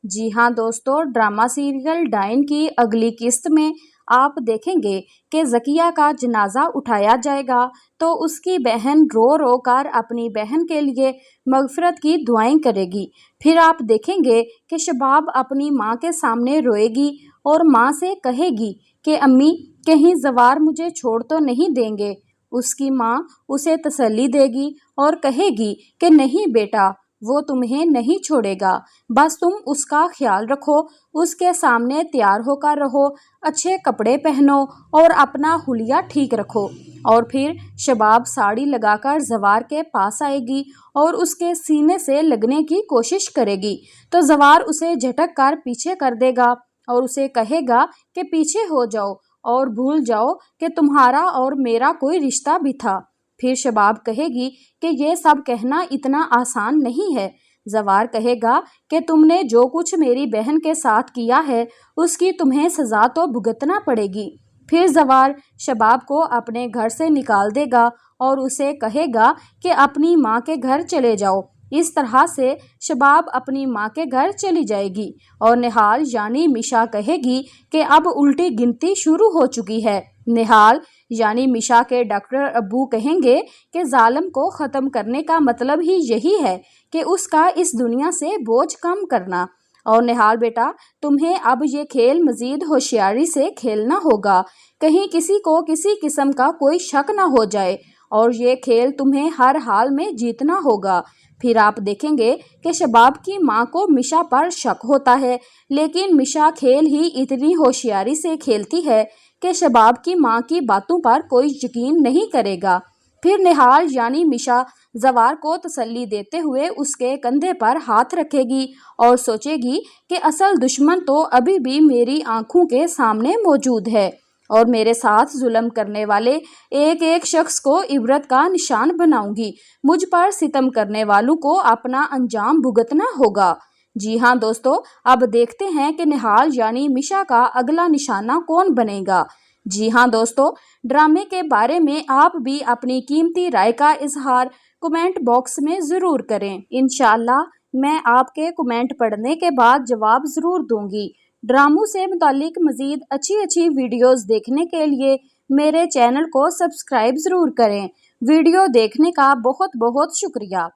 جی ہاں دوستو، drama serial ڈائن کی اگلی قسط میں آپ دیکھیں گے کہ ذکیہ کا جنازہ اٹھایا جائے گا تو اس کی بہن رو رو کر اپنی بہن کے لیے مغفرت کی دعائیں کرے گی۔ پھر آپ دیکھیں گے کہ شباب اپنی ماں کے سامنے روئے گی اور ماں سے کہے گی کہ امی کہیں زوار مجھے چھوڑ تو نہیں دیں گے۔ اس کی ماں اسے تسلی دے گی اور کہے گی کہ نہیں بیٹا، وہ تمہیں نہیں چھوڑے گا، بس تم اس کا خیال رکھو، اس کے سامنے تیار ہو کر رہو، اچھے کپڑے پہنو اور اپنا حلیہ ٹھیک رکھو۔ اور پھر شباب ساڑی لگا کر زوار کے پاس آئے گی اور اس کے سینے سے لگنے کی کوشش کرے گی تو زوار اسے جھٹک کر پیچھے کر دے گا اور اسے کہے گا کہ پیچھے ہو جاؤ اور بھول جاؤ کہ تمہارا اور میرا کوئی رشتہ بھی تھا۔ پھر شباب کہے گی کہ یہ سب کہنا اتنا آسان نہیں ہے۔ زوار کہے گا کہ تم نے جو کچھ میری بہن کے ساتھ کیا ہے اس کی تمہیں سزا تو بھگتنا پڑے گی۔ پھر زوار شباب کو اپنے گھر سے نکال دے گا اور اسے کہے گا کہ اپنی ماں کے گھر چلے جاؤ۔ اس طرح سے شباب اپنی ماں کے گھر چلی جائے گی اور نہال یعنی میشا کہے گی کہ اب الٹی گنتی شروع ہو چکی ہے۔ نہال یعنی میشا کے ڈاکٹر ابو کہیں گے کہ ظالم کو ختم کرنے کا مطلب ہی یہی ہے کہ اس کا اس دنیا سے بوجھ کم کرنا۔ اور نہال بیٹا، تمہیں اب یہ کھیل مزید ہوشیاری سے کھیلنا ہوگا، کہیں کسی کو کسی قسم کا کوئی شک نہ ہو جائے، اور یہ کھیل تمہیں ہر حال میں جیتنا ہوگا۔ پھر آپ دیکھیں گے کہ شباب کی ماں کو میشا پر شک ہوتا ہے، لیکن میشا کھیل ہی اتنی ہوشیاری سے کھیلتی ہے کہ شباب کی ماں کی باتوں پر کوئی یقین نہیں کرے گا۔ پھر نہال یعنی میشا زوار کو تسلی دیتے ہوئے اس کے کندھے پر ہاتھ رکھے گی اور سوچے گی کہ اصل دشمن تو ابھی بھی میری آنکھوں کے سامنے موجود ہے اور میرے ساتھ ظلم کرنے والے ایک ایک شخص کو عبرت کا نشان بناؤں گی۔ مجھ پر ستم کرنے والوں کو اپنا انجام بھگتنا ہوگا۔ جی ہاں دوستو، اب دیکھتے ہیں کہ نہال یعنی میشا کا اگلا نشانہ کون بنے گا۔ جی ہاں دوستو، ڈرامے کے بارے میں آپ بھی اپنی قیمتی رائے کا اظہار کمنٹ باکس میں ضرور کریں۔ انشاءاللہ میں آپ کے کمنٹ پڑھنے کے بعد جواب ضرور دوں گی۔ ڈراموں سے متعلق مزید اچھی ویڈیوز دیکھنے کے لیے میرے چینل کو سبسکرائب ضرور کریں۔ ویڈیو دیکھنے کا بہت بہت شکریہ۔